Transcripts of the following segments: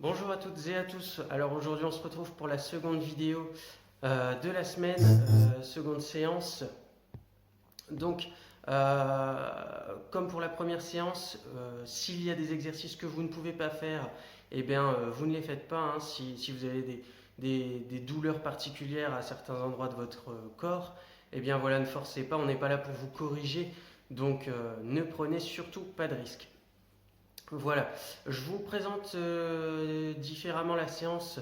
Bonjour à toutes et à tous. Alors aujourd'hui on se retrouve pour la seconde vidéo de la semaine, seconde séance. Donc comme pour la première séance, s'il y a des exercices que vous ne pouvez pas faire, eh bien vous ne les faites pas, hein. Si vous avez des douleurs particulières à certains endroits de votre corps, eh bien voilà, ne forcez pas, on n'est pas là pour vous corriger. Donc ne prenez surtout pas de risques. Voilà, je vous présente différemment la séance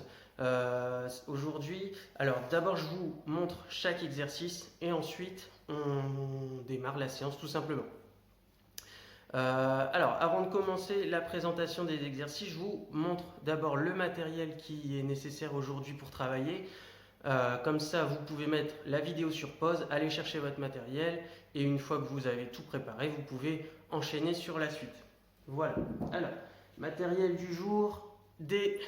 aujourd'hui. Alors d'abord je vous montre chaque exercice et ensuite on démarre la séance tout simplement. Alors avant de commencer la présentation des exercices, je vous montre d'abord le matériel qui est nécessaire aujourd'hui pour travailler. Comme ça vous pouvez mettre la vidéo sur pause, aller chercher votre matériel et une fois que vous avez tout préparé, vous pouvez enchaîner sur la suite. Voilà. Alors, matériel du jour, des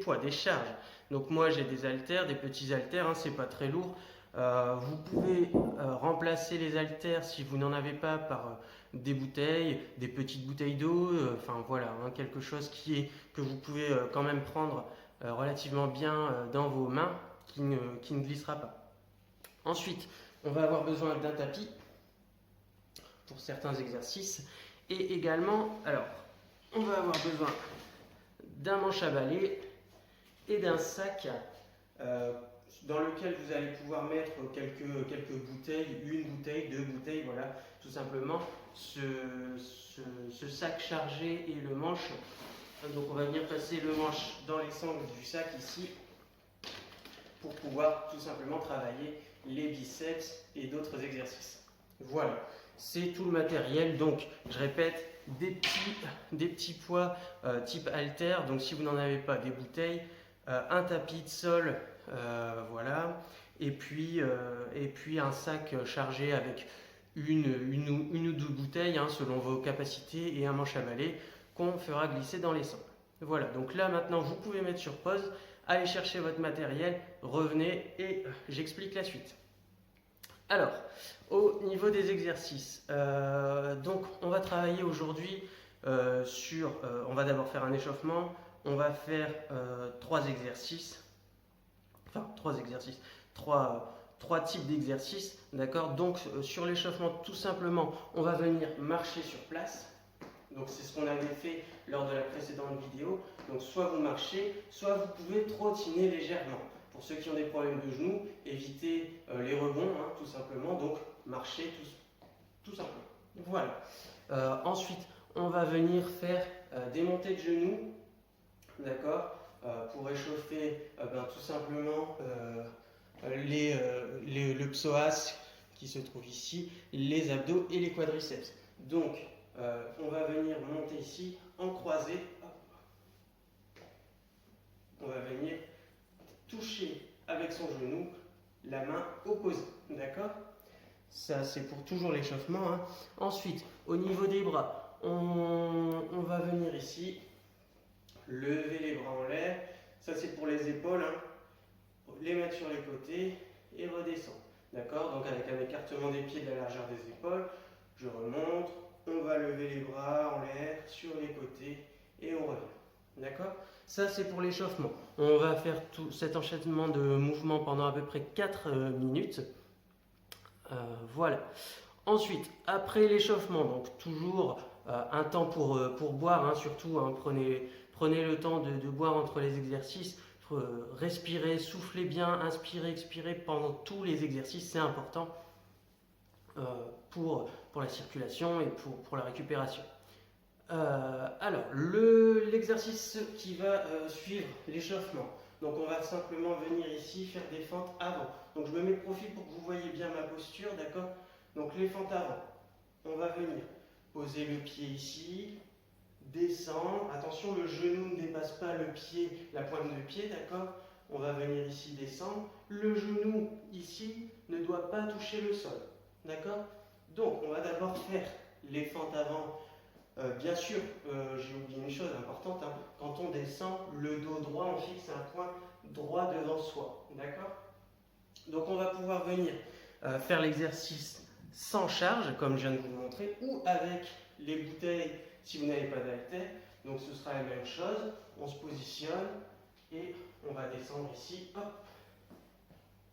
poids, des charges. Donc moi j'ai des haltères, des petits haltères, hein, c'est pas très lourd. Vous pouvez remplacer les haltères si vous n'en avez pas par des bouteilles, des petites bouteilles d'eau, enfin voilà, hein, quelque chose que vous pouvez quand même prendre relativement bien dans vos mains, qui ne glissera pas. Ensuite, on va avoir besoin d'un tapis pour certains exercices. Et également, alors, on va avoir besoin d'un manche à balai et d'un sac dans lequel vous allez pouvoir mettre quelques bouteilles, une bouteille, deux bouteilles, voilà, tout simplement. Ce sac chargé et le manche. Donc on va venir passer le manche dans les sangles du sac ici pour pouvoir tout simplement travailler les biceps et d'autres exercices. Voilà, c'est tout le matériel. Donc, je répète, des petits poids type halter. Donc, si vous n'en avez pas, des bouteilles, un tapis de sol, voilà, et puis un sac chargé avec une ou deux bouteilles, hein, selon vos capacités, et un manche à balai qu'on fera glisser dans les sangles. Voilà, donc là maintenant vous pouvez mettre sur pause, allez chercher votre matériel, revenez et j'explique la suite. Alors, au niveau des exercices, donc on va travailler aujourd'hui on va d'abord faire un échauffement, on va faire trois types d'exercices, d'accord. Donc sur l'échauffement, tout simplement, on va venir marcher sur place. Donc c'est ce qu'on avait fait lors de la précédente vidéo. Donc soit vous marchez, soit vous pouvez trottiner légèrement. Pour ceux qui ont des problèmes de genoux, évitez les rebonds, hein, tout simplement. Donc marchez tout simplement. Voilà. Ensuite, on va venir faire des montées de genoux, d'accord, pour réchauffer tout simplement le psoas qui se trouve ici, les abdos et les quadriceps. Donc, on va venir monter ici en croisé. On va venir toucher avec son genou la main opposée. D'accord? Ça, c'est pour toujours l'échauffement, hein. Ensuite, au niveau des bras, on va venir ici, lever les bras en l'air. Ça, c'est pour les épaules, hein. Les mettre sur les côtés et redescendre. D'accord? Donc, avec un écartement des pieds de la largeur des épaules, je remonte. On va lever les bras en l'air sur les côtés et on revient. D'accord? Ça, c'est pour l'échauffement. On va faire tout cet enchaînement de mouvements pendant à peu près 4 minutes. Voilà. Ensuite, après l'échauffement, donc toujours un temps pour boire, hein, surtout, hein, prenez le temps de boire entre les exercices. Respirez, soufflez bien, inspirez, expirez pendant tous les exercices, c'est important. Pour la circulation et pour la récupération. Alors, l'exercice qui va suivre l'échauffement. Donc, on va simplement venir ici faire des fentes avant. Donc, je me mets de profil pour que vous voyez bien ma posture, d'accord? Donc, les fentes avant. On va venir poser le pied ici, descendre. Attention, le genou ne dépasse pas le pied, la pointe de pied, d'accord? On va venir ici descendre. Le genou ici ne doit pas toucher le sol. D'accord? Donc, on va d'abord faire les fentes avant. Bien sûr, j'ai oublié une chose importante, hein. Quand on descend, le dos droit, on fixe un point droit devant soi. D'accord? Donc, on va pouvoir venir faire l'exercice sans charge, comme je viens de vous le montrer, ou avec les bouteilles si vous n'avez pas d'haltère. Donc, ce sera la même chose. on se positionne et on va descendre ici, hop,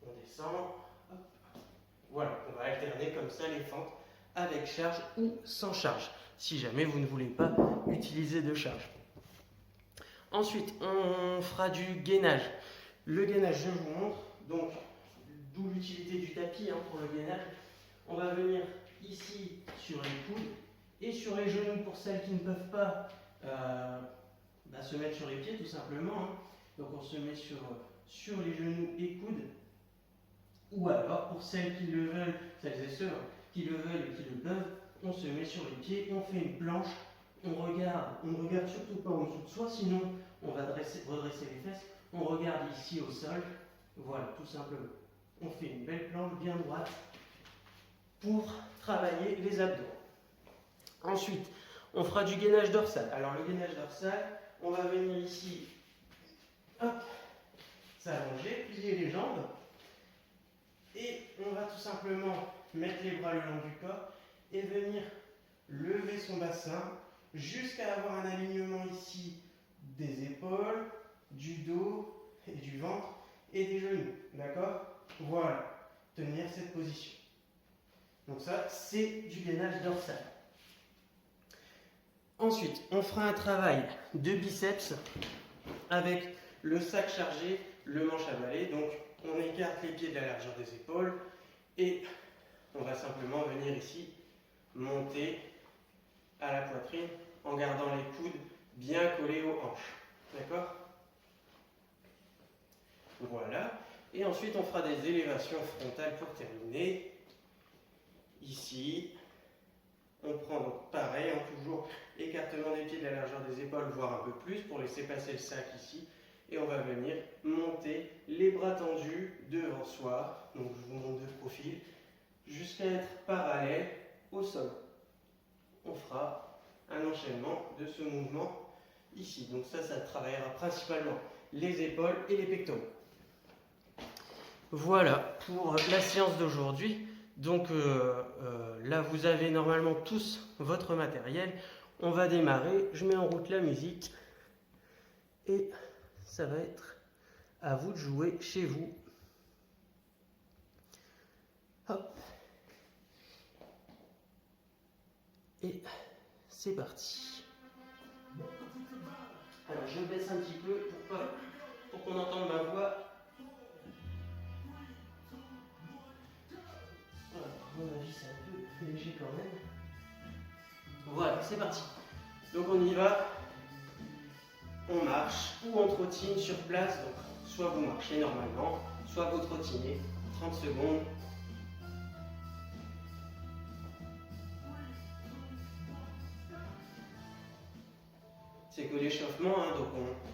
on descend, hop. Voilà, on va alterner comme ça les fentes avec charge ou sans charge, si jamais vous ne voulez pas utiliser de charge. Ensuite, on fera du gainage. Le gainage, je vous montre, donc d'où l'utilité du tapis pour le gainage. On va venir ici sur les coudes et sur les genoux pour celles qui ne peuvent pas se mettre sur les pieds tout simplement. Donc on se met sur les genoux et coudes. Ou alors pour celles qui le veulent, celles et ceux qui le veulent et qui le peuvent, on se met sur les pieds, on fait une planche, on ne regarde surtout pas en dessous de soi, sinon on va redresser les fesses, on regarde ici au sol, voilà tout simplement. On fait une belle planche bien droite pour travailler les abdos. Ensuite, on fera du gainage dorsal. Alors le gainage dorsal, on va venir ici, hop, s'allonger, plier les jambes, et on va tout simplement mettre les bras le long du corps et venir lever son bassin jusqu'à avoir un alignement ici des épaules, du dos et du ventre et des genoux. D'accord? Voilà, tenir cette position. Donc ça, c'est du gainage dorsal. Ensuite, on fera un travail de biceps avec le sac chargé, le manche à balai. Donc, on écarte les pieds de la largeur des épaules et on va simplement venir ici monter à la poitrine en gardant les coudes bien collés aux hanches. D'accord? Voilà. Et ensuite, on fera des élévations frontales pour terminer. Ici, on prend donc pareil, toujours écartement des pieds de la largeur des épaules, voire un peu plus, pour laisser passer le sac ici. Et on va venir monter les bras tendus devant soi, donc je vous montre de profil, jusqu'à être parallèle au sol. On fera un enchaînement de ce mouvement ici. Donc ça travaillera principalement les épaules et les pectoraux. Voilà pour la séance d'aujourd'hui. Donc là, vous avez normalement tous votre matériel. On va démarrer. Je mets en route la musique et ça va être à vous de jouer chez vous. Hop. Et c'est parti. Alors je baisse un petit peu pour qu'on entende ma voix. Voilà, à mon avis c'est un peu léger quand même. Voilà, c'est parti. Donc on y va. On marche ou on trottine sur place. Donc soit vous marchez normalement, soit vous trottinez. 30 secondes. C'est que l'échauffement, donc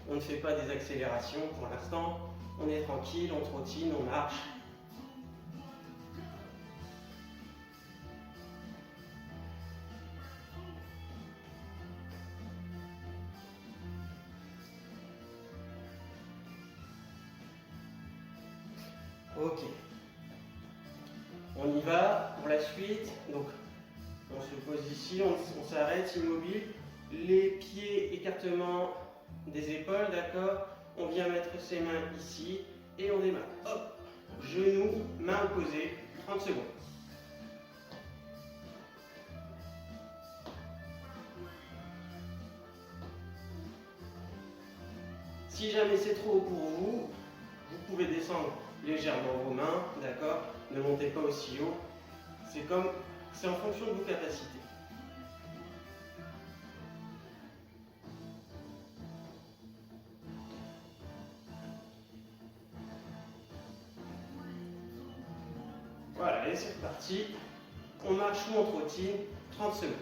on ne fait pas des accélérations pour l'instant. On est tranquille, on trottine, on marche. Ok. On y va pour la suite. Donc on se pose ici, on s'arrête immobile. Les pieds, écartement des épaules, d'accord? On vient mettre ses mains ici et on démarre. Hop, genoux, mains opposées, 30 secondes. Si jamais c'est trop haut pour vous, vous pouvez descendre légèrement vos mains, d'accord? Ne montez pas aussi haut. C'est en fonction de vos capacités. Voilà, et c'est reparti. On marche ou on trottine, 30 secondes.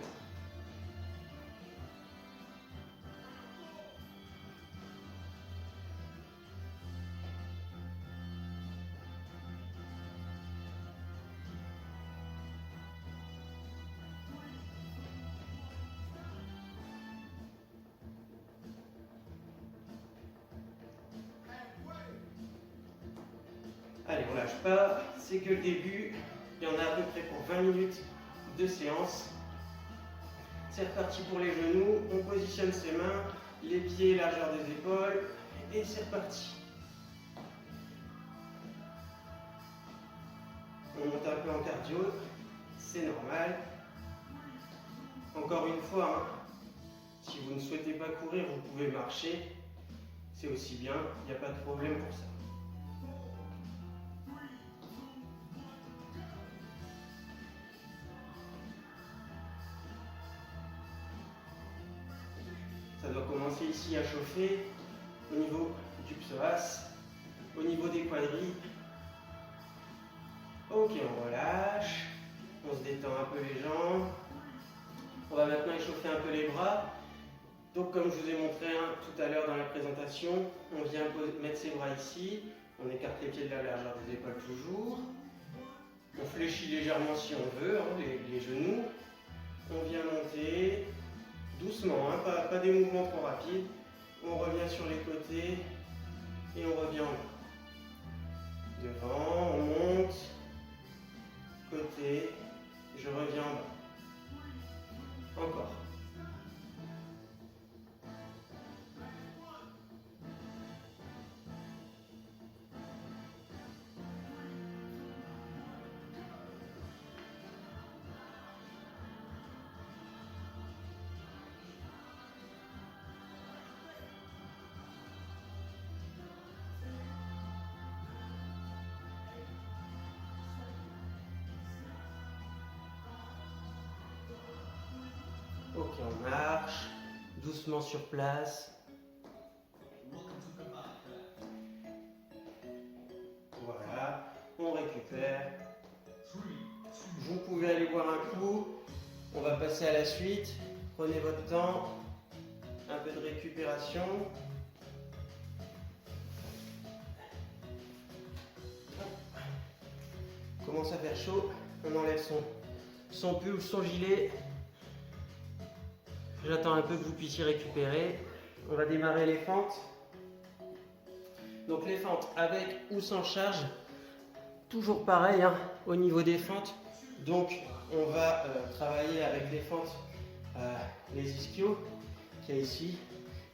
Allez, on lâche pas, c'est que le début. Il y en a à peu près pour 20 minutes de séance. C'est reparti pour les genoux. On positionne ses mains les pieds, largeur des épaules, et c'est reparti. On monte un peu en cardio, c'est normal. Encore une fois, hein, si vous ne souhaitez pas courir, vous pouvez marcher, c'est aussi bien, il n'y a pas de problème pour ça. Ça doit commencer ici à chauffer au niveau du psoas, au niveau des quadris. Ok, on relâche, on se détend un peu les jambes. On va maintenant échauffer un peu les bras. Donc comme je vous ai montré tout à l'heure dans la présentation, on vient mettre ses bras ici, on écarte les pieds de la largeur des épaules toujours. On fléchit légèrement si on veut, hein, les genoux. On vient monter doucement, hein, pas des mouvements trop rapides. On revient sur les côtés et on revient en bas. Devant, on monte, côté, je reviens en bas. Encore. Ok, on marche, doucement sur place. Voilà, on récupère. Vous pouvez aller boire un coup. On va passer à la suite. Prenez votre temps. Un peu de récupération. Commence à faire chaud. On enlève son pull, son gilet. J'attends un peu que vous puissiez récupérer. On va démarrer les fentes. Donc les fentes avec ou sans charge. Toujours pareil hein, au niveau des fentes. Donc on va travailler avec les fentes, les ischios, qu'il y a ici,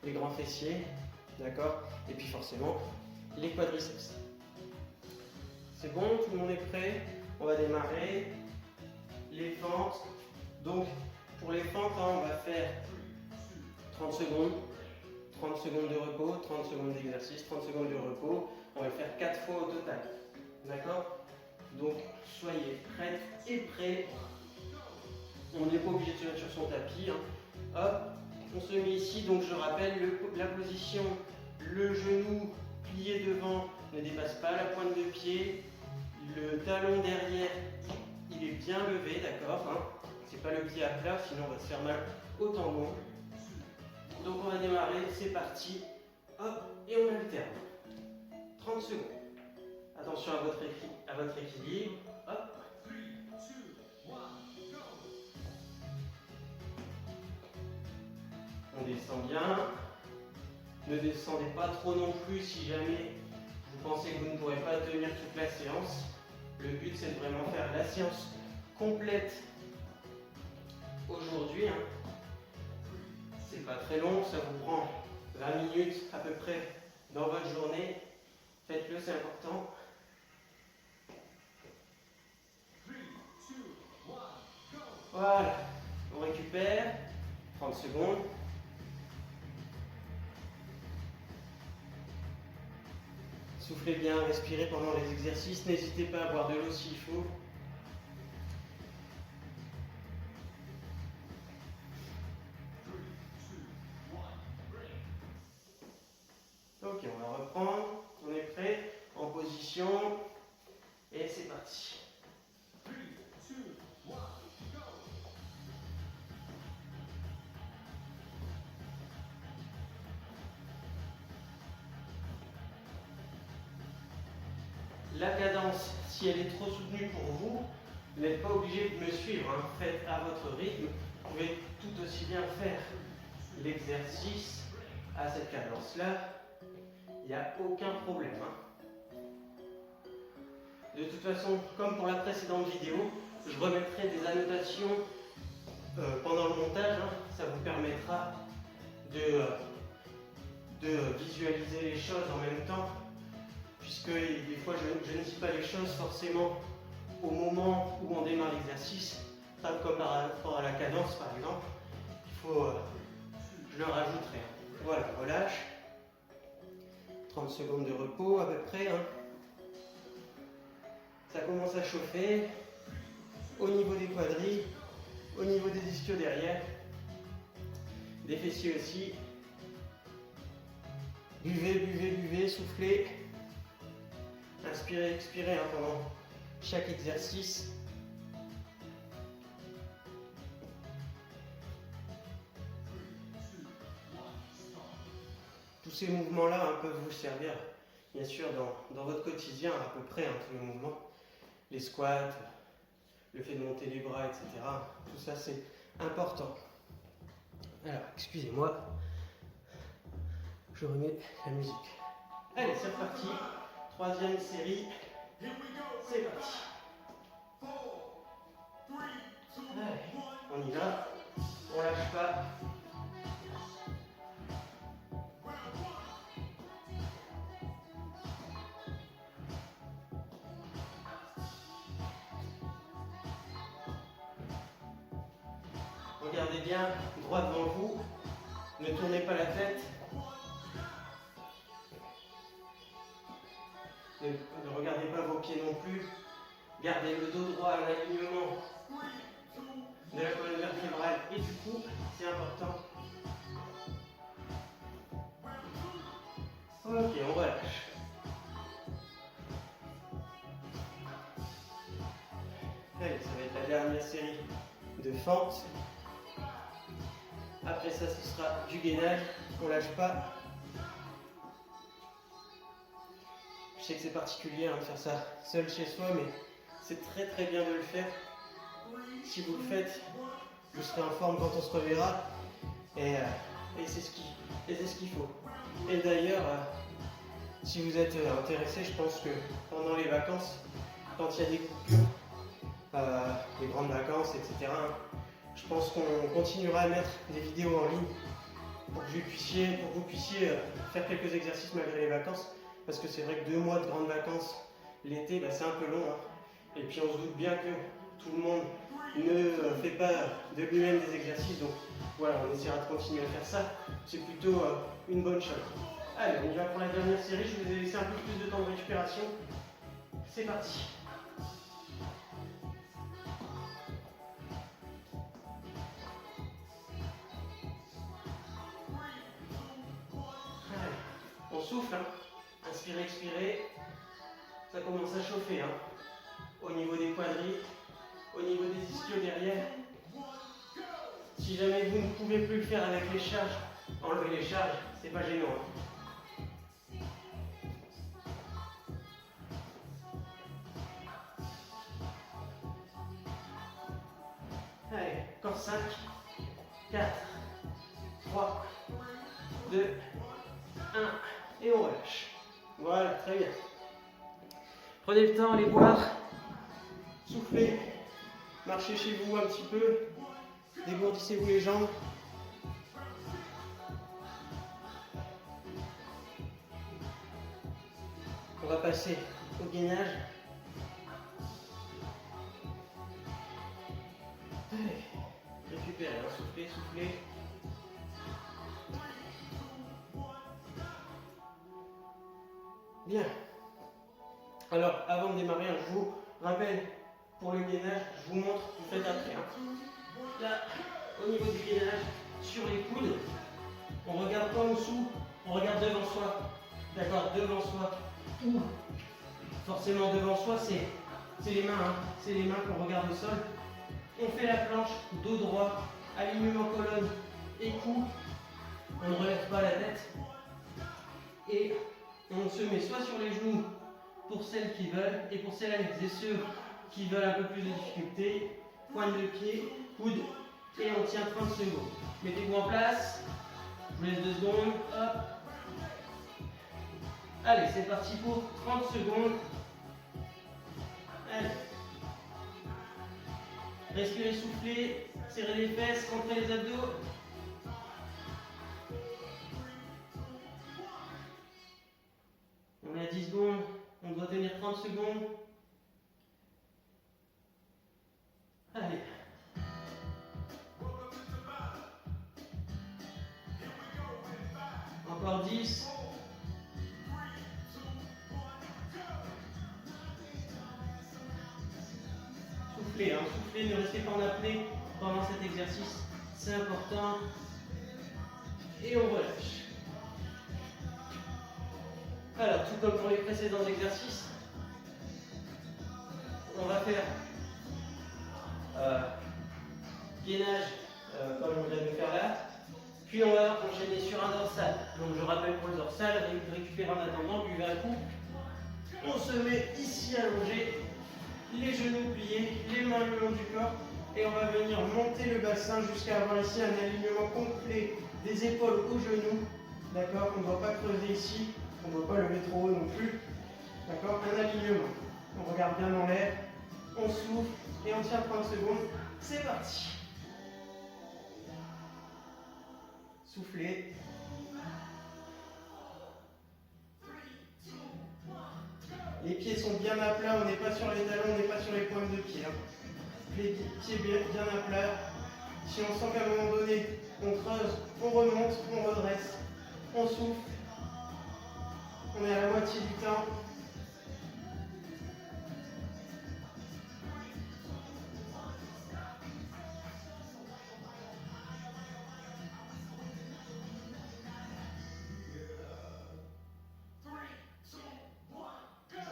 les grands fessiers, d'accord? Et puis forcément les quadriceps. C'est bon, tout le monde est prêt? On va démarrer les fentes. Donc pour les fentes, hein, on va faire 30 secondes. 30 secondes de repos, 30 secondes d'exercice, 30 secondes de repos. On va le faire 4 fois au total. D'accord? Donc, soyez prêtes et prêts. On n'est pas obligé de se mettre sur son tapis. Hein. Hop, on se met ici. Donc, je rappelle la position. Le genou plié devant ne dépasse pas la pointe de pied. Le talon derrière, il est bien levé, d'accord hein. C'est pas le pied à plat, sinon on va se faire mal au tendon. Donc on va démarrer, c'est parti. Hop, et on alterne. 30 secondes. Attention à votre équilibre. Hop. On descend bien. Ne descendez pas trop non plus si jamais vous pensez que vous ne pourrez pas tenir toute la séance. Le but c'est de vraiment faire la séance complète aujourd'hui. Hein. C'est pas très long, ça vous prend 20 minutes à peu près dans votre journée. Faites-le, c'est important. Voilà, on récupère. 30 secondes. Soufflez bien, respirez pendant les exercices. N'hésitez pas à boire de l'eau s'il faut. Ok, on va reprendre. On est prêt. En position. Et c'est parti. La cadence, si elle est trop soutenue pour vous, vous n'êtes pas obligé de me suivre. Hein. Faites à votre rythme. Vous pouvez tout aussi bien faire l'exercice à cette cadence-là. Il n'y a aucun problème. Hein. De toute façon, comme pour la précédente vidéo, je remettrai des annotations pendant le montage. Hein. Ça vous permettra de visualiser les choses en même temps, puisque des fois je ne dis pas les choses forcément au moment où on démarre l'exercice, pas comme par rapport à la cadence par exemple, je le rajouterai. Voilà, relâche, 30 secondes de repos à peu près, hein. Ça commence à chauffer, au niveau des quadris, au niveau des ischios derrière, des fessiers aussi. Buvez, buvez, buvez, soufflez. Inspirez, expirez hein, pendant chaque exercice. Tous ces mouvements-là hein, peuvent vous servir, bien sûr, dans votre quotidien, à peu près, hein, tous les mouvements. Les squats, le fait de monter les bras, etc. Tout ça, c'est important. Alors, excusez-moi, je remets la musique. Allez, c'est reparti. Troisième série. C'est parti. Allez, on y va. On lâche pas. Regardez bien droit devant vous. Ne tournez pas la tête. Ne regardez pas vos pieds non plus. Gardez le dos droit à l'alignement de la colonne vertébrale et du cou, c'est important. Ok, on relâche. Allez, ça va être la dernière série de fentes. Après ça, ce sera du gainage. On lâche pas. Je sais que c'est particulier hein, de faire ça seul chez soi, mais c'est très très bien de le faire. Si vous le faites, vous serez en forme quand on se reverra. Et c'est ce qu'il faut. Et d'ailleurs, si vous êtes intéressé, je pense que pendant les vacances, quand il y a des coupures, les grandes vacances, etc., je pense qu'on continuera à mettre des vidéos en ligne pour que vous puissiez faire quelques exercices malgré les vacances. Parce que c'est vrai que 2 mois de grandes vacances, l'été, c'est un peu long. Hein. Et puis on se doute bien que tout le monde ne fait pas de lui-même des exercices. Donc voilà, on essaiera de continuer à faire ça. C'est plutôt une bonne chose. Allez, on y va pour la dernière série. Je vous ai laissé un peu plus de temps de récupération. C'est parti. Allez, on souffle. Hein. Inspirez, expirez. Ça commence à chauffer. Hein. Au niveau des quadris, au niveau des ischios derrière. Si jamais vous ne pouvez plus le faire avec les charges, enlevez les charges, c'est pas gênant. Allez, encore 5, 4, 3, 2, 1, et on relâche. Voilà, très bien. Prenez le temps, allez boire, soufflez, marchez chez vous un petit peu, dégourdissez-vous les jambes. On va passer au gainage. Allez, récupérez, hein, soufflez, soufflez. Bien. Alors, avant de démarrer, je vous rappelle, pour le gainage, je vous montre, vous faites après. Hein. Là, au niveau du gainage, sur les coudes, on ne regarde pas en dessous, on regarde devant soi. D'accord, devant soi. Ou, forcément devant soi, c'est les mains. Hein. C'est les mains qu'on regarde au sol. On fait la planche, dos droit, alignement colonne et cou. On ne relève pas la tête. Et on se met soit sur les genoux pour celles qui veulent, et pour celles et ceux qui veulent un peu plus de difficulté, pointe de pied, coude, et on tient 30 secondes. Mettez-vous en place, je vous laisse 2 secondes, hop. Allez, c'est parti pour 30 secondes. Allez. Respirez, soufflez, serrez les fesses, rentrez les abdos. secondes. On doit tenir 30 secondes. Allez. Encore 10. Soufflez, hein, soufflez, ne restez pas en apnée pendant cet exercice. C'est important. Et on relâche. Alors, tout comme pour les précédents exercices, on va faire gainage comme on vient de le faire là. Puis on va enchaîner sur un dorsal. Donc je rappelle pour le dorsal, récupérer en attendant, buvez un coup. On se met ici allongé, les genoux pliés, les mains le long du corps. Et on va venir monter le bassin jusqu'à avoir ici un alignement complet des épaules aux genoux. D'accord? On ne doit pas creuser ici, on ne doit pas lever trop haut non plus. D'accord? Un alignement. On regarde bien dans l'air, on souffle et on tient 30 secondes. C'est parti. Soufflez. Les pieds sont bien à plat, on n'est pas sur les talons, on n'est pas sur les pointes de pied. Hein. Les pieds bien à plat. Si on sent qu'à un moment donné, on creuse, on remonte, on redresse, on souffle. On est à la moitié du temps.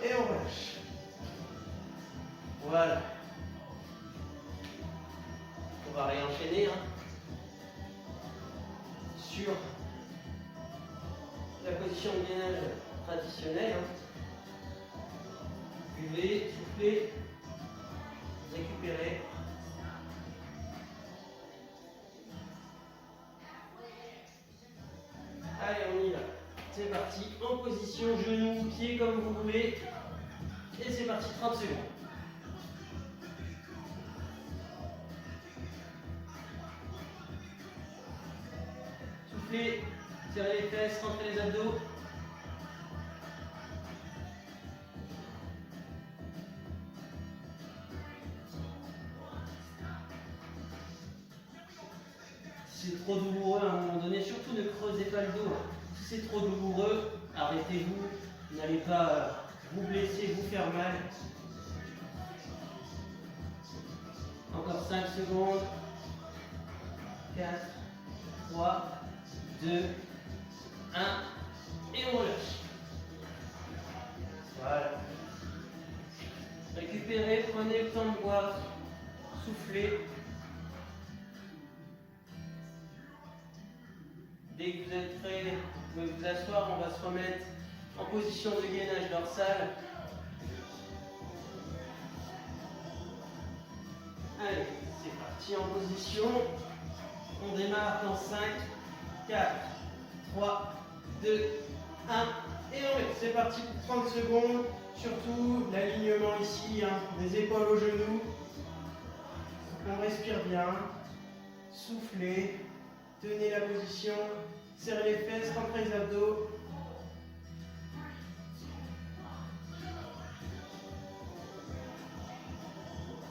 Et on relâche. Voilà. On va réenchaîner sur la position de gainage traditionnelle. Buvez, soufflez, récupérez. Allez, on y va. C'est parti. En position genoux, pieds comme vous voulez. Et c'est parti, 30 secondes. Soufflez, serrez les fesses, rentrez les abdos. Si c'est trop douloureux à un moment donné, surtout ne creusez pas le dos. Si c'est trop douloureux, arrêtez-vous. N'allez pas vous blesser, vous faire mal. Encore 5 secondes. 4, 3, 2, 1. Et on relâche. Voilà. Récupérez, prenez le temps de boire. Soufflez. Dès que vous êtes prêts, vous pouvez vous asseoir, on va se remettre en position de gainage dorsal. Allez, c'est parti en position. On démarre dans 5, 4, 3, 2, 1. Et on met. C'est parti pour 30 secondes. Surtout l'alignement ici, des épaules aux genoux. On respire bien. Soufflez. Tenez la position. Serrez les fesses, rentrez les abdos.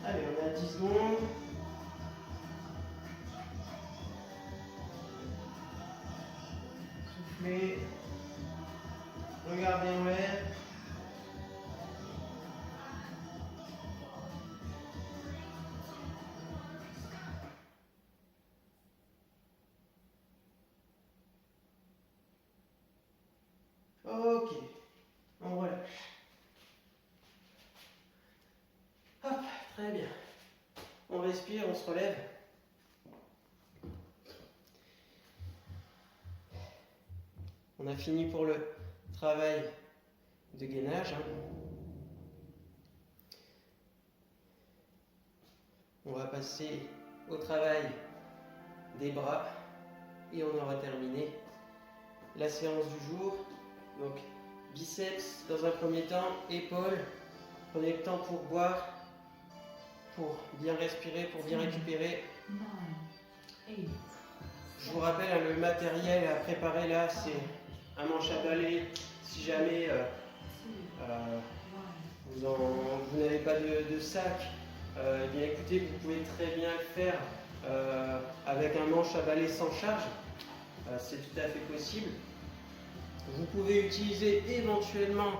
Allez, on est à 10 secondes. Soufflez. Regardez en l'air. Ok, on relâche. Hop, très bien. On respire, on se relève. On a fini pour le travail de gainage. On va passer au travail des bras et on aura terminé la séance du jour. Donc biceps dans un premier temps, épaules. Prenez le temps pour boire, pour bien respirer, pour bien récupérer. Je vous rappelle, le matériel à préparer là, c'est un manche à balai. Si jamais pas de sac, eh bien écoutez, vous pouvez très bien le faire avec un manche à balai sans charge. C'est tout à fait possible. Vous pouvez utiliser éventuellement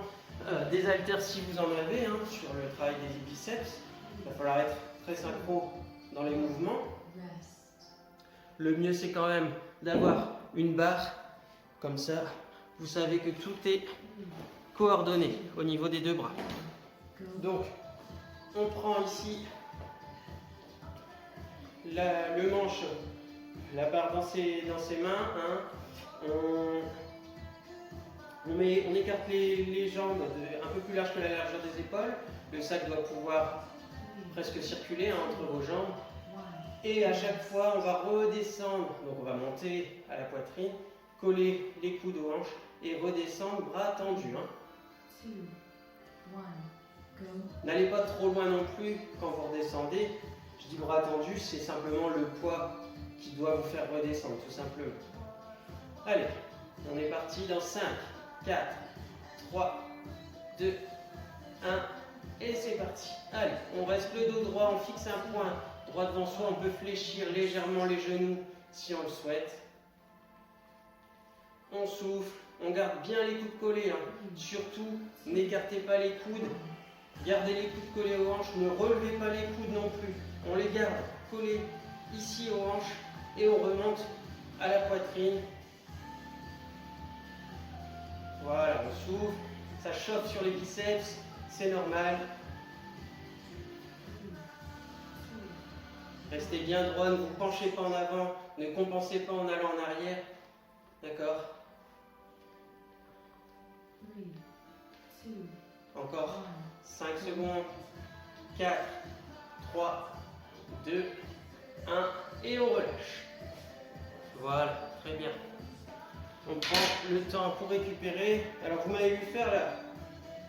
des haltères si vous en avez sur le travail des biceps. Il va falloir être très synchro dans les mouvements. Le mieux c'est quand même d'avoir une barre, comme ça vous savez que tout est coordonné au niveau des deux bras. Donc on prend ici le manche, la barre dans ses mains, on écarte les jambes un peu plus larges que la largeur des épaules. Le sac doit pouvoir presque circuler entre vos jambes. Et à chaque fois, on va redescendre. Donc on va monter à la poitrine, coller les coudes aux hanches et redescendre, bras tendus. N'allez pas trop loin non plus quand vous redescendez. Je dis bras tendus, c'est simplement le poids qui doit vous faire redescendre, tout simplement. Allez, on est parti dans 5, 4, 3, 2, 1, et c'est parti. Allez, on reste le dos droit, on fixe un point droit devant soi, on peut fléchir légèrement les genoux si on le souhaite. On souffle, on garde bien les coudes collés, surtout n'écartez pas les coudes, gardez les coudes collés aux hanches, ne relevez pas les coudes non plus, on les garde collés ici aux hanches et on remonte à la poitrine. Voilà, on souffle, ça chauffe sur les biceps, c'est normal. Restez bien droit, ne vous penchez pas en avant, ne compensez pas en allant en arrière. D'accord? Encore 5 secondes. 4, 3, 2, 1 et on relâche. Voilà, très bien. On prend le temps pour récupérer. Alors vous m'avez vu faire là,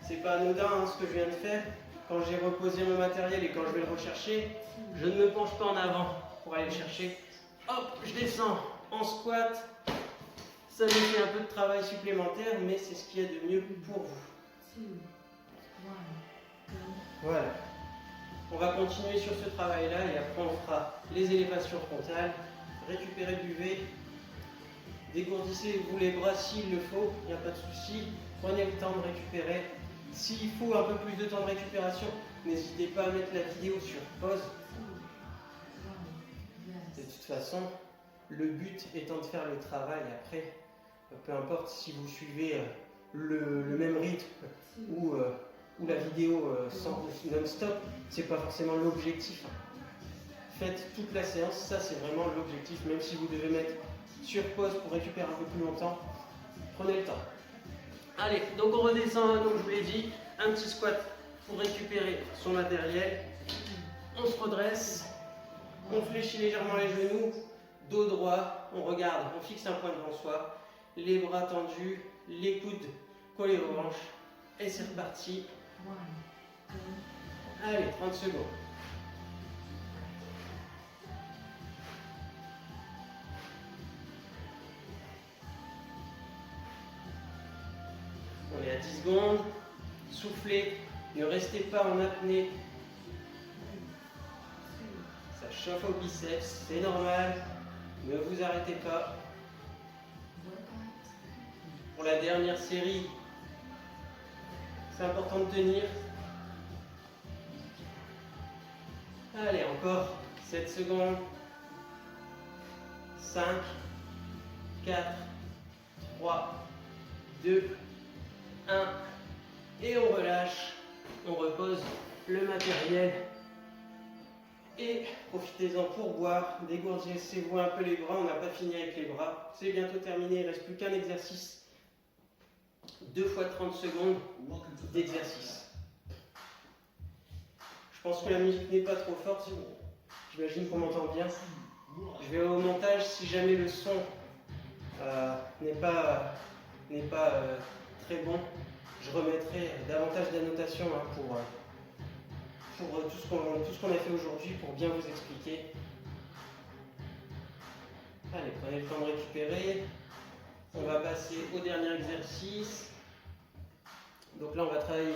c'est pas anodin ce que je viens de faire. Quand j'ai reposé mon matériel et quand je vais le rechercher, je ne me penche pas en avant pour aller le chercher. Hop, je descends en squat. Ça me fait un peu de travail supplémentaire, mais c'est ce qu'il y a de mieux pour vous. Voilà. On va continuer sur ce travail-là et après on fera les élévations frontales. Récupérez le duvet. Dégourdissez-vous les bras s'il le faut, il n'y a pas de souci. Prenez le temps de récupérer. S'il faut un peu plus de temps de récupération, n'hésitez pas à mettre la vidéo sur pause. De toute façon, le but étant de faire le travail après, peu importe si vous suivez le même rythme ou la vidéo non-stop, c'est pas forcément l'objectif. Faites toute la séance, ça c'est vraiment l'objectif, même si vous devez mettre sur pause pour récupérer un peu plus longtemps, prenez le temps. Allez, donc on redescend, donc je vous l'ai dit, un petit squat pour récupérer son matériel. On se redresse, on fléchit légèrement les genoux, dos droit, on regarde, on fixe un point devant soi, les bras tendus, les coudes collés aux hanches, et c'est reparti. Allez, 30 secondes. On est à 10 secondes. Soufflez, ne restez pas en apnée. Ça chauffe au biceps, c'est normal. Ne vous arrêtez pas. Pour la dernière série, c'est important de tenir. Allez, encore 7 secondes. 5, 4, 3, 2, 1. Et on relâche. On repose le matériel. Et profitez-en pour boire. Dégourdissez-vous un peu les bras. On n'a pas fini avec les bras. C'est bientôt terminé. Il ne reste plus qu'un exercice. 2 fois 30 secondes d'exercice. Je pense que la musique n'est pas trop forte. J'imagine qu'on m'entend bien. Je vais au montage, si jamais le son n'est pas très bon, je remettrai davantage d'annotations pour tout ce qu'on a fait aujourd'hui pour bien vous expliquer. Allez, prenez le temps de récupérer. On va passer au dernier exercice. Donc là, on va travailler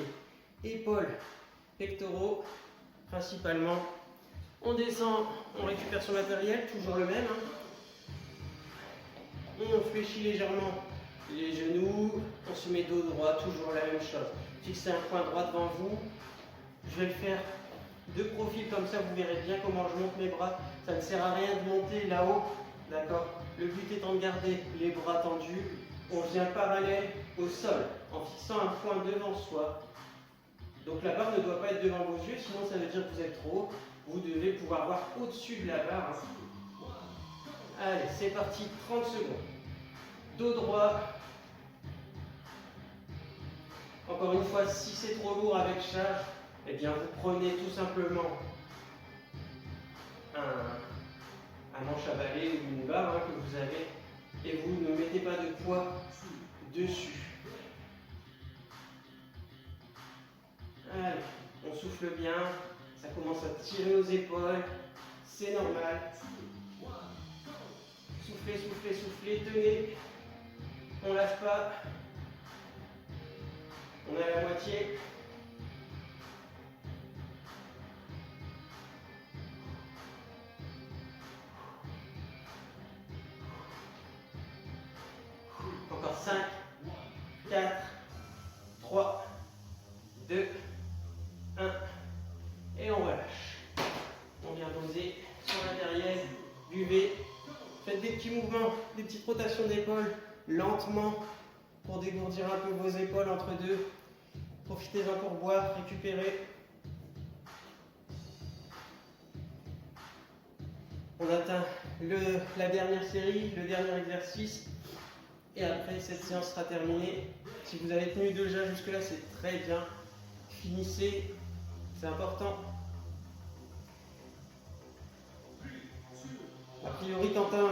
épaules pectoraux principalement. On descend, on récupère son matériel, toujours le même. On fléchit légèrement les genoux, on se met dos droit, toujours la même chose. Fixez un point droit devant vous. Je vais le faire de profil comme ça, vous verrez bien comment je monte mes bras. Ça ne sert à rien de monter là-haut, d'accord? Le but étant de garder les bras tendus. On vient parallèle au sol en fixant un point devant soi. Donc la barre ne doit pas être devant vos yeux, sinon ça veut dire que vous êtes trop haut. Vous devez pouvoir voir au-dessus de la barre. Allez, c'est parti, 30 secondes. Dos droit. Encore une fois, si c'est trop lourd avec charge, eh bien vous prenez tout simplement un manche à balai ou une barre que vous avez et vous ne mettez pas de poids dessus. Allez, on souffle bien, ça commence à tirer aux épaules, c'est normal. Soufflez, soufflez, soufflez, tenez, on lâche pas. On est à la moitié. Encore 5, 4, 3, 2, 1. Et on relâche. On vient poser sur le matériel. Buvez. Faites des petits mouvements, des petites rotations d'épaule lentement pour dégourdir un peu vos épaules entre deux. Profitez-en pour boire, récupérer. On atteint la dernière série, le dernier exercice. Et après, cette séance sera terminée. Si vous avez tenu déjà jusque-là, c'est très bien. Finissez, c'est important. A priori, Quentin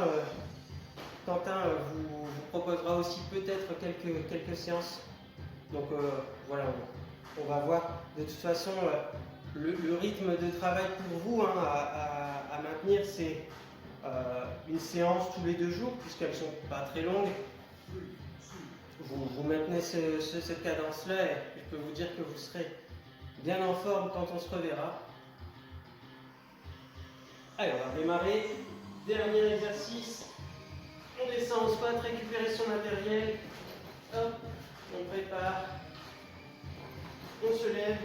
vous proposera aussi peut-être quelques séances. Donc voilà, on va voir. De toute façon, le rythme de travail pour vous à maintenir, c'est une séance tous les 2 jours, puisqu'elles ne sont pas très longues. Vous maintenez cette cadence-là et je peux vous dire que vous serez bien en forme quand on se reverra. Allez, on va démarrer. Dernier exercice. On descend au squat, récupérer son matériel. Hop, on prépare. On se lève.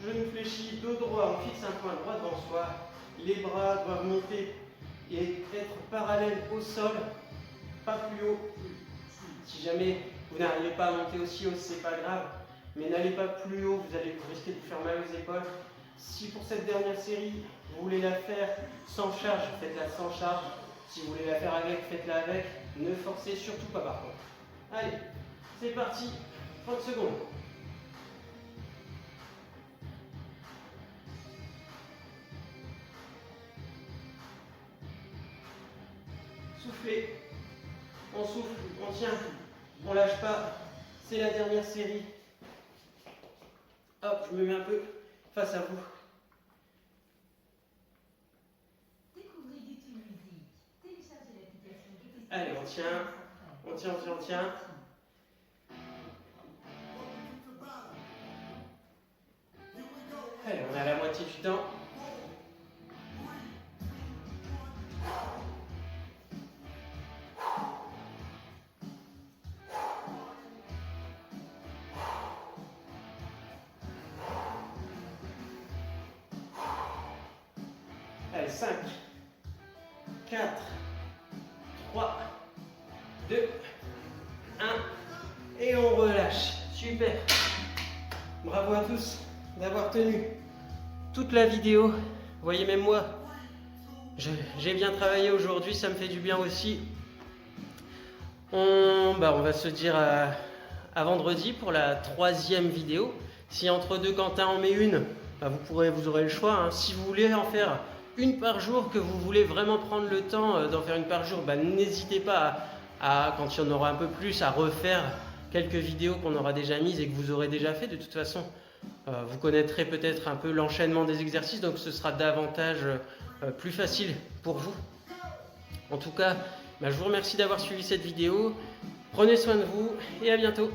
Genou fléchi, dos droit, on fixe un point droit devant soi. Les bras doivent monter et être parallèles au sol, pas plus haut. Si jamais vous n'arrivez pas à monter aussi haut, c'est pas grave, mais n'allez pas plus haut, vous risquer de vous faire mal aux épaules. Si pour cette dernière série, vous voulez la faire sans charge, faites-la sans charge. Si vous voulez la faire avec, faites-la avec. Ne forcez surtout pas par contre. Allez, c'est parti, 30 secondes. Soufflez, on souffle, on tient, on lâche pas, c'est la dernière série. Hop, je me mets un peu face à vous. Allez, on tient, on tient, on tient, on tient. Allez, on est à la moitié du temps. Allez, 5, 4, 3, 2, 1, et on relâche. Super. Bravo à tous d'avoir tenu toute la vidéo. Vous voyez, même moi, j'ai bien travaillé aujourd'hui, ça me fait du bien aussi. On va se dire à vendredi pour la 3e vidéo. Si entre deux Quentin en met une, vous aurez le choix. Hein. Si vous voulez en faire une par jour, que vous voulez vraiment prendre le temps d'en faire une par jour, n'hésitez pas quand il y en aura un peu plus, à refaire quelques vidéos qu'on aura déjà mises et que vous aurez déjà fait. De toute façon, vous connaîtrez peut-être un peu l'enchaînement des exercices, donc ce sera davantage plus facile pour vous. En tout cas, je vous remercie d'avoir suivi cette vidéo. Prenez soin de vous et à bientôt.